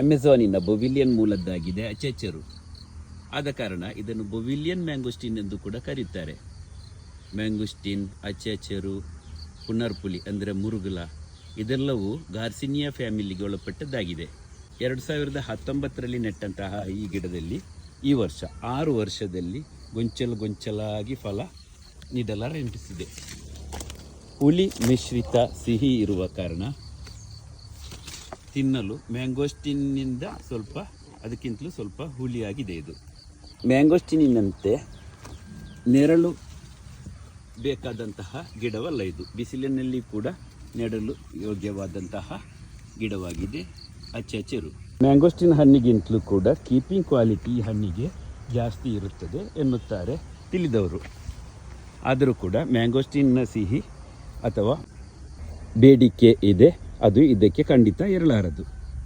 ಅಮೆಜಾನಿನ ಬೊವಿಲಿಯನ್ ಮೂಲದ್ದಾಗಿದೆ ಅಚೆಚರು. ಆದ ಕಾರಣ ಇದನ್ನು ಬೊವಿಲಿಯನ್ ಮ್ಯಾಂಗೋಸ್ಟಿನ್ ಎಂದು ಕೂಡ ಕರೆಯುತ್ತಾರೆ. ಮ್ಯಾಂಗೋಸ್ಟಿನ್, ಅಚೆಚರು, ಪುನರ್ಪುಲಿ ಅಂದರೆ ಮುರುಗುಲ ಇದೆಲ್ಲವೂ ಗಾರ್ಸಿನಿಯಾ ಫ್ಯಾಮಿಲಿಗೆ ಒಳಪಟ್ಟದ್ದಾಗಿದೆ. 2019ರಲ್ಲಿ ನೆಟ್ಟಂತಹ ಈ ಗಿಡದಲ್ಲಿ ಈ ವರ್ಷ 6 ವರ್ಷದಲ್ಲಿ ಗೊಂಚಲಾಗಿ ಫಲ ನೀಡಲಾರಂಭಿಸಿದೆ. ಹುಳಿ ಮಿಶ್ರಿತ ಸಿಹಿ ಇರುವ ಕಾರಣ ತಿನ್ನಲು ಮ್ಯಾಂಗೋಸ್ಟಿನ್ನಿಂದ ಅದಕ್ಕಿಂತಲೂ ಸ್ವಲ್ಪ ಹುಳಿಯಾಗಿದೆ. ಇದು ಮ್ಯಾಂಗೋಸ್ಟಿನಿನಂತೆ ನೆರಳು ಬೇಕಾದಂತಹ ಗಿಡವಲ್ಲ. ಇದು ಬಿಸಿಲಿನಲ್ಲಿ ಕೂಡ ನೆಡಲು ಯೋಗ್ಯವಾದಂತಹ ಗಿಡವಾಗಿದೆ ಅಚೆಚರು. ಮ್ಯಾಂಗೋಸ್ಟಿನ್ ಹಣ್ಣಿಗಿಂತಲೂ ಕೂಡ ಕೀಪಿಂಗ್ ಕ್ವಾಲಿಟಿ ಈ ಹಣ್ಣಿಗೆ ಜಾಸ್ತಿ ಇರುತ್ತದೆ ಎನ್ನುತ್ತಾರೆ ತಿಳಿದವರು. ಆದರೂ ಕೂಡ ಮ್ಯಾಂಗೋಸ್ಟಿನ್ನ ಸಿಹಿ ಅಥವಾ ಬೇಡಿಕೆ ಇದೆ, ಅದು ಇದಕ್ಕೆ ಖಂಡಿತ ಇರಲಾರದು.